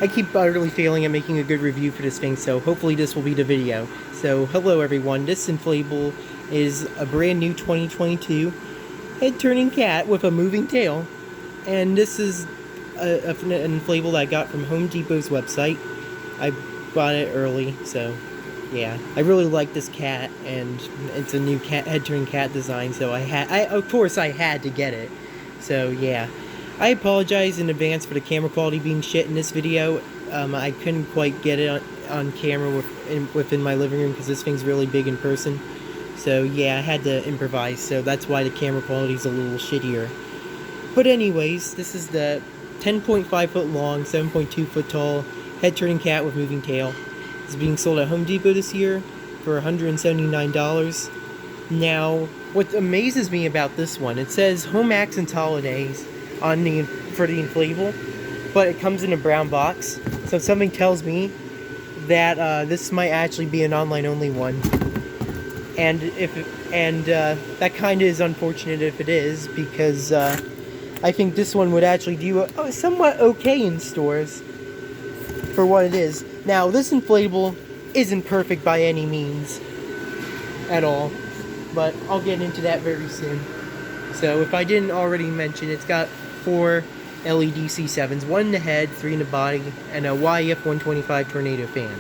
I keep utterly failing at making a good review for this thing, so hopefully this will be the video. So, hello everyone, this Inflatable is a brand new 2022 head-turning cat with a moving tail. And this is an inflatable that I got from Home Depot's website. I bought it early, so yeah. I really like this cat, and it's a new head-turning cat design, so of course I had to get it. So yeah. I apologize in advance for the camera quality being shit in this video. I couldn't quite get it on camera within my living room because this thing's really big in person. So yeah, I had to improvise, so that's why the camera quality's a little shittier. But anyways, this is the 10.5 foot long, 7.2 foot tall, head-turning cat with moving tail. It's being sold at Home Depot this year for $179. Now, what amazes me about this one, it says Home Accents Holidays for the inflatable, but it comes in a brown box, so something tells me that this might actually be an online-only one, and that kind of is unfortunate if it is, because I think this one would actually do somewhat okay in stores for what it is. Now, this inflatable isn't perfect by any means at all, but I'll get into that very soon. So, if I didn't already mention, it's got 4 LED C7s, 1 in the head, 3 in the body, and a YF 125 tornado fan,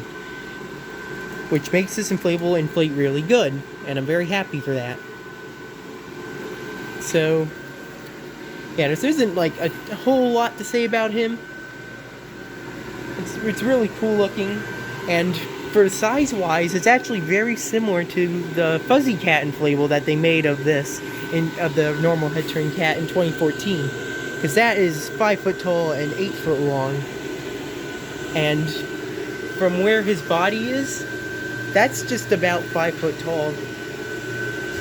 which makes this inflatable inflate really good, and I'm very happy for that. So, yeah, there isn't like a whole lot to say about him. It's really cool looking, and for size-wise, it's actually very similar to the Fuzzy Cat inflatable that they made of the normal head-turning cat in 2014. Because that is 5 foot tall and 8 foot long. And from where his body is, that's just about 5 foot tall.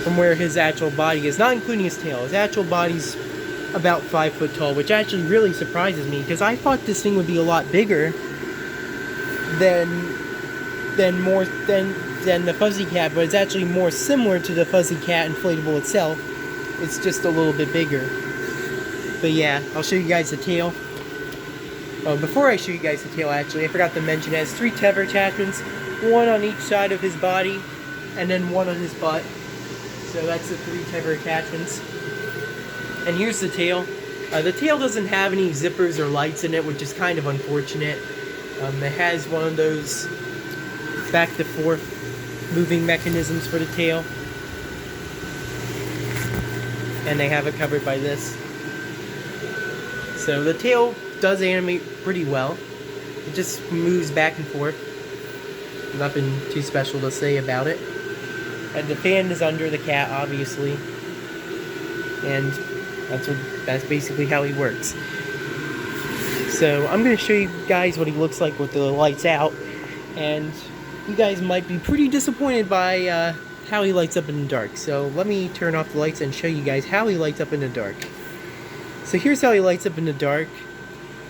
From where his actual body is, not including his tail. His actual body's about 5 foot tall, which actually really surprises me, because I thought this thing would be a lot bigger than the Fuzzy Cat, but it's actually more similar to the Fuzzy Cat inflatable itself. It's just a little bit bigger. But yeah, I'll show you guys the tail. Oh, before I show you guys the tail, actually, I forgot to mention it has 3 tether attachments, 1 on each side of his body, and then 1 on his butt. So that's the 3 tether attachments. And here's the tail. The tail doesn't have any zippers or lights in it, which is kind of unfortunate. It has one of those back to forth moving mechanisms for the tail. And they have it covered by this. So the tail does animate pretty well. It just moves back and forth. Nothing too special to say about it. And the fan is under the cat, obviously. And that's basically how he works. So I'm going to show you guys what he looks like with the lights out. And you guys might be pretty disappointed by how he lights up in the dark. So let me turn off the lights and show you guys how he lights up in the dark. So here's how he lights up in the dark.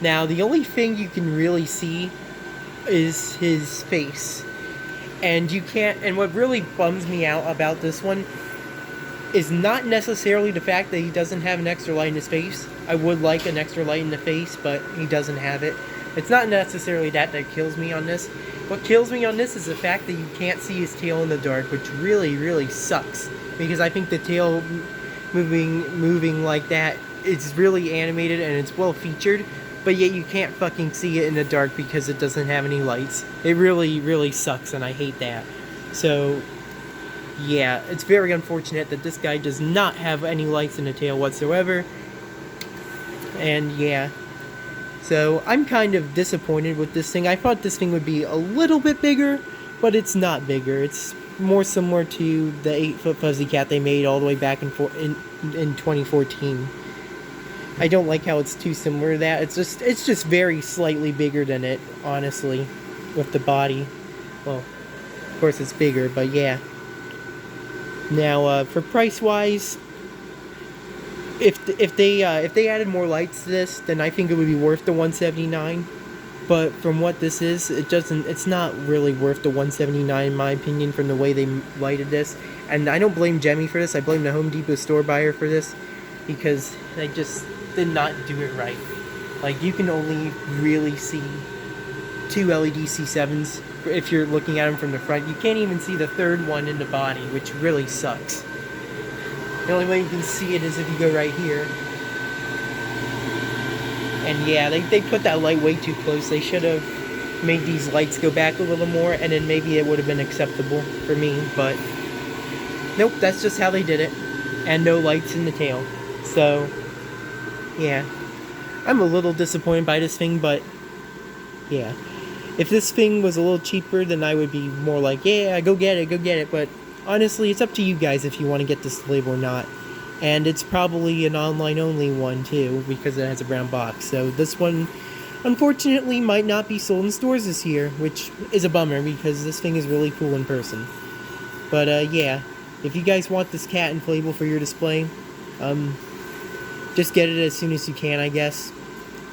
Now, the only thing you can really see is his face. And what really bums me out about this one is not necessarily the fact that he doesn't have an extra light in his face. I would like an extra light in the face, but he doesn't have it. It's not necessarily that kills me on this. What kills me on this is the fact that you can't see his tail in the dark, which really, really sucks. Because I think the tail moving like that, it's really animated and it's well featured, but yet you can't fucking see it in the dark because it doesn't have any lights. It really, really sucks, and I hate that. So, yeah, it's very unfortunate that this guy does not have any lights in the tail whatsoever. And yeah, so I'm kind of disappointed with this thing. I thought this thing would be a little bit bigger, but it's not bigger. It's more similar to the 8-foot Fuzzy Cat they made all the way back in 2014. I don't like how it's too similar to that. It's just very slightly bigger than it, honestly, with the body. Well, of course it's bigger, but yeah. Now, for price-wise, if they added more lights to this, then I think it would be worth the $179. But from what this is, it's not really worth the $179 in my opinion from the way they lighted this. And I don't blame Gemmy for this. I blame the Home Depot store buyer for this, because they just did not do it right. Like, you can only really see 2 LED C7s if you're looking at them from the front. You can't even see the third one in the body, which really sucks. The only way you can see it is if you go right here. And yeah, they put that light way too close. They should have made these lights go back a little more, and then maybe it would have been acceptable for me, but nope, that's just how they did it. And no lights in the tail. So, yeah. I'm a little disappointed by this thing, but yeah. If this thing was a little cheaper, then I would be more like, yeah, go get it. But honestly, it's up to you guys if you want to get this label or not. And it's probably an online-only one, too, because it has a brown box. So this one, unfortunately, might not be sold in stores this year, which is a bummer, because this thing is really cool in person. But, yeah, if you guys want this cat inflatable for your display, just get it as soon as you can, I guess.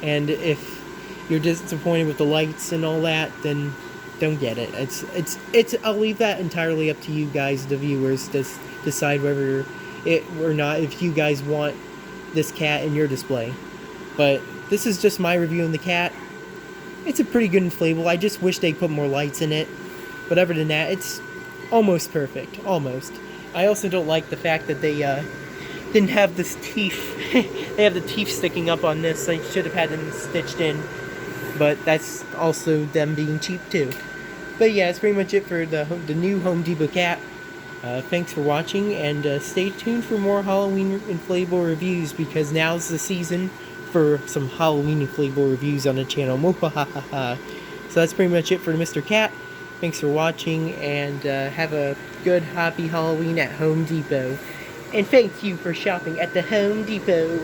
And if you're disappointed with the lights and all that, then don't get it. It's I'll leave that entirely up to you guys, the viewers, to decide whether it or not, if you guys want this cat in your display. But this is just my review on the cat. It's a pretty good inflatable. I just wish they put more lights in it. But other than that, it's almost perfect. Almost. I also don't like the fact that they didn't have this teeth. They have the teeth sticking up on this. They should have had them stitched in. But that's also them being cheap too. But yeah, that's pretty much it for the new Home Depot cat. Thanks for watching, and stay tuned for more Halloween inflatable reviews, because now's the season for some Halloween inflatable reviews on the channel. So that's pretty much it for Mr. Cat. Thanks for watching, and have a good, happy Halloween at Home Depot. And thank you for shopping at the Home Depot.